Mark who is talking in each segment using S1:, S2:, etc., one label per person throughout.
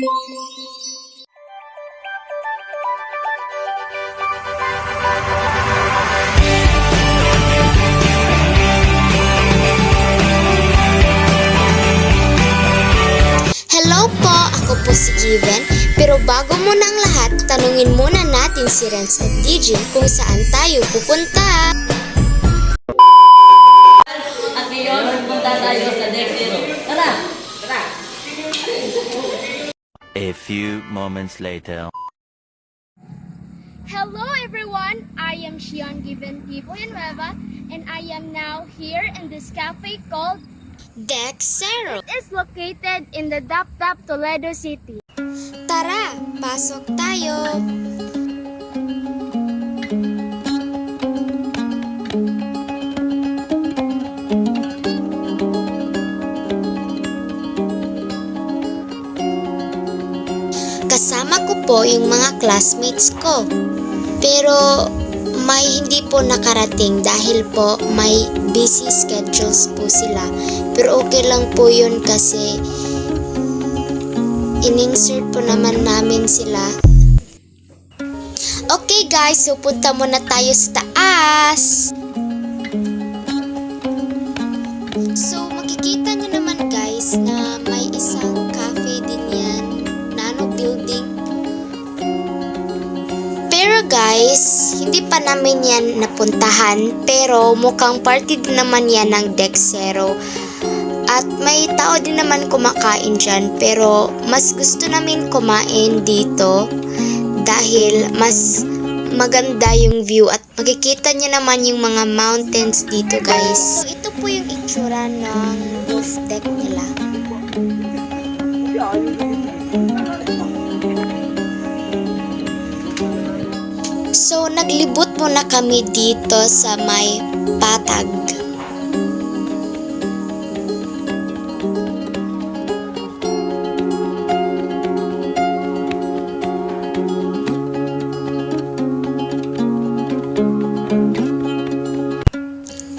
S1: Hello po, ako po si Given. Pero bago muna ang lahat, tanungin muna natin si Renz at DJ kung saan tayo pupunta.
S2: At ngayon, pupunta tayo sa Deck Zero. Tara! Tara!
S3: A few moments later.
S4: Hello everyone, I am Shion Given Villanueva and I am now here in this cafe called
S1: Deck Zero.
S4: It is located in the Dap Dap Toledo City.
S1: Tara, pasok tayo. Kasama ko po yung mga classmates ko. Pero may hindi po nakarating dahil po may busy schedules po sila. Pero okay lang po yun kasi in-insert po naman namin sila. Okay guys, so punta muna tayo sa taas. So makikita nyo naman guys na may isang cafe din yan, nano building. Pero guys, hindi pa namin yan napuntahan, pero mukhang party din naman yan ng Deck Zero. At may tao din naman kumakain dyan, pero mas gusto namin kumain dito dahil mas maganda yung view at makikita nyo naman yung mga mountains dito guys. So ito po yung itsura ng roof deck nila. So naglibot muna kami dito sa may patag.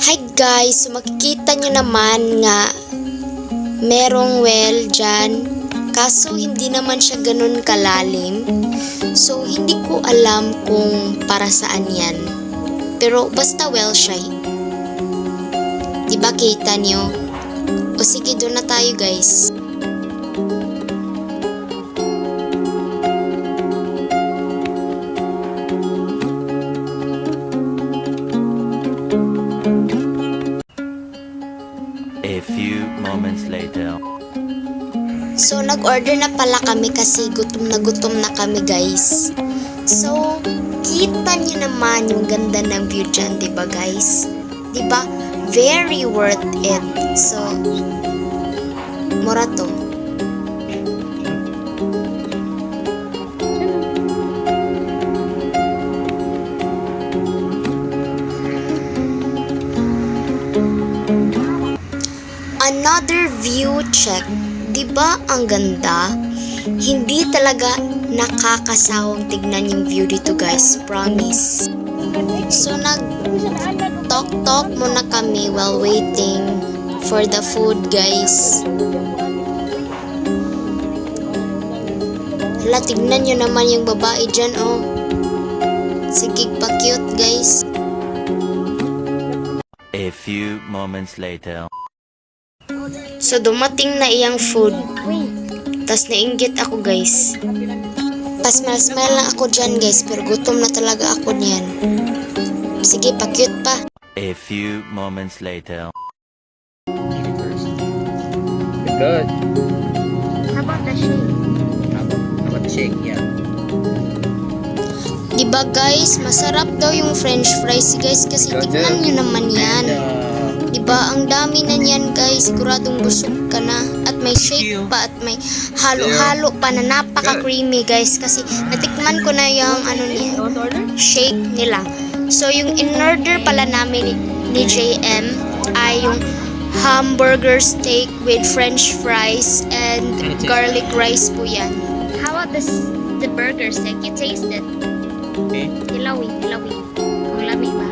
S1: Hi guys, so makikita nyo naman nga merong well dyan, kaso hindi naman siya ganun kalalim. So hindi ko alam kung para saan yan, pero basta well siya. Diba kita nyo? O sige, doon na tayo guys.
S3: A few moments later.
S1: So, nag-order na pala kami kasi gutom na kami guys. So, kita nyo naman yung ganda ng view dyan, diba guys? Diba? Very worth it. So, mura to. Another view check. Diba ang ganda? Hindi talaga nakakasawang tignan yung view dito guys, promise. So nag-talk muna kami while waiting for the food guys. Hala, tignan nyo naman yung babae dyan oh. Sige pa cute guys.
S3: A few moments later.
S1: So dumating na iyang food. Tas nainggit ako guys. Pasmile lang ako dyan guys, pero gutom na talaga ako niyan. Sige, pa-cute pa.
S3: A few moments later.
S5: Good.
S4: How about the shake?
S5: How about the shake? Yeah.
S1: Diba guys, masarap daw yung french fries guys kasi tignan nyo naman yan. Diba, ang dami na niyan guys, siguradong busog ka na. At may shake pa at may halo-halo pa na napaka-creamy guys kasi natikman ko na yung ano niya, shake nila. So yung in-order pala namin ni JM ay yung hamburger steak with french fries and garlic rice po yan.
S4: How about the burger steak? You taste it.
S5: Okay.
S4: Hilawi. Ang lami ba?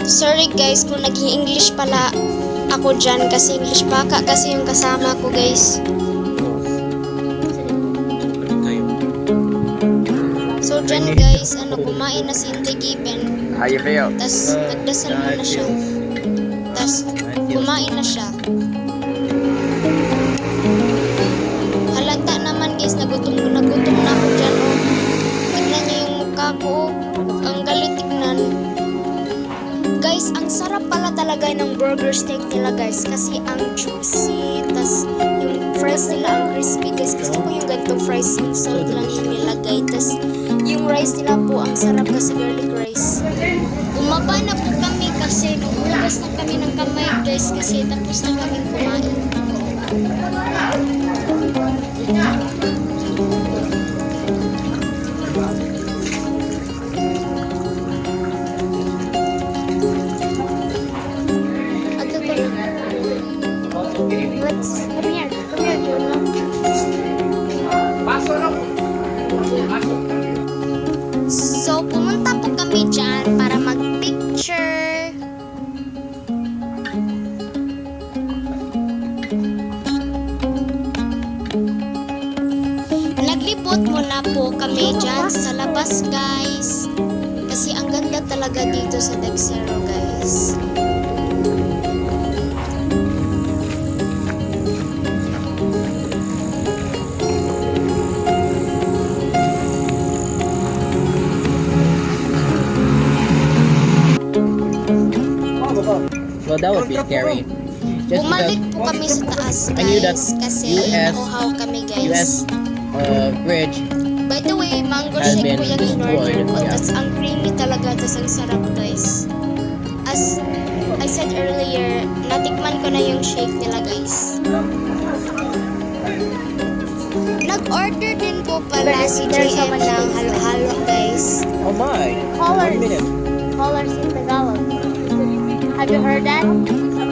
S1: Sorry guys kung nag-English pala ako dyan kasi English baka kasi yung kasama ko guys.
S5: Kayo.
S1: So dyan guys, kumain na si Inday Given.
S5: How you feel?
S1: Tas nagdasal muna siya. Tas kumain na siya. Halata naman guys, nagutom na ako dyan. Oh. Tignan niyo yung mukha ko. Oh. Ang galit tignan. Guys, ang sarap pala talaga ng burger steak nila guys kasi ang juicy, tas yung fries nila ang crispy guys. Gusto ko yung ganitong fries, yung salt lang yung nilagay. Tas yung rice nila po ang sarap kasi garlic rice. Bumaba na po kami kasi naghugas na kami ng kamay guys kasi tapos na kami kumain.
S4: Let's come here, Juno.
S1: So, pumunta po kami dyan para mag-picture. Naglibot muna po kami dyan sa labas, guys. Kasi ang ganda talaga dito sa Dexero, guys.
S5: Well, that would be scary. Just
S1: Bumalik
S5: because
S1: po kami sa taas,
S5: I knew that
S1: guys. Kasi
S5: US
S1: nauhaw kami,
S5: US
S1: guys.
S5: bridge
S1: By the way, mango
S5: has
S1: shake
S5: been
S1: po yung in-order
S5: destroyed.
S1: ko.
S5: Yeah.
S1: Tapos ang creamy talaga. Tapos ang sarap, guys. As I said earlier, natikman ko na yung shake nila, guys. Nag-order din po pala si
S4: There's so
S1: JM
S4: much
S1: ng
S4: things.
S1: halo-halo, guys.
S5: Oh my!
S4: Colors.
S5: 1 minute.
S4: Colors in Tagalog. Have you heard that?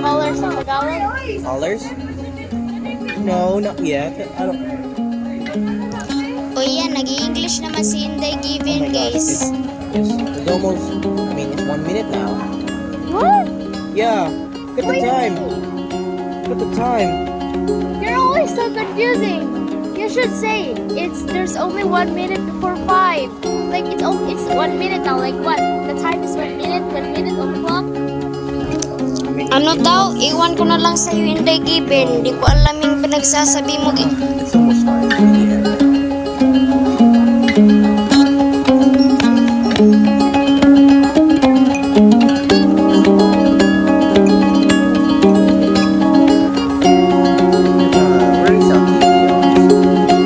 S4: Colors in Tagalog?
S5: Dollars? No, not yet. I don't.
S1: O yan, nag-i-English naman si Inday
S5: Oh
S1: Given,
S5: my God!
S1: guys.
S5: It's almost. I mean, it's 1 minute now.
S4: What?
S5: Yeah. Look at the
S4: Wait a
S5: time. Look at the time.
S4: You're always so confusing. You should say there's only 1 minute before 5. Like it's 1 minute now. Like what? The time is 1 minute. 1 minute on the clock.
S1: Ano daw? Iwan ko na lang sa'yo, Inday Given. Di ko alam yung pinagsasabi mo.
S5: It's almost 5. Yeah. Where is our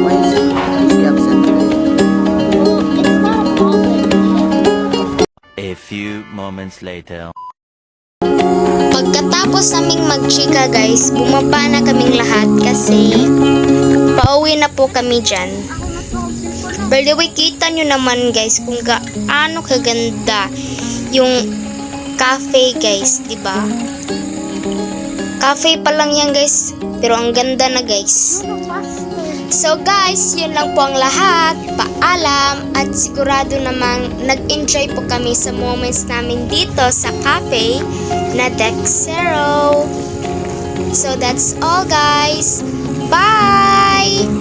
S5: Why is she absent today?
S4: Well, it's not a problem.
S3: A few moments later.
S1: Pagkatapos naming magchika guys, bumaba na kaming lahat kasi pauwi na po kami dyan. By the way, kita nyo naman guys kung gaano kaganda yung cafe guys, di ba? Cafe pa lang yan guys, pero ang ganda na guys. So guys, yun lang po ang lahat. Paalam at sigurado namang nag-enjoy po kami sa moments namin dito sa cafe na Dexero. So that's all guys. Bye!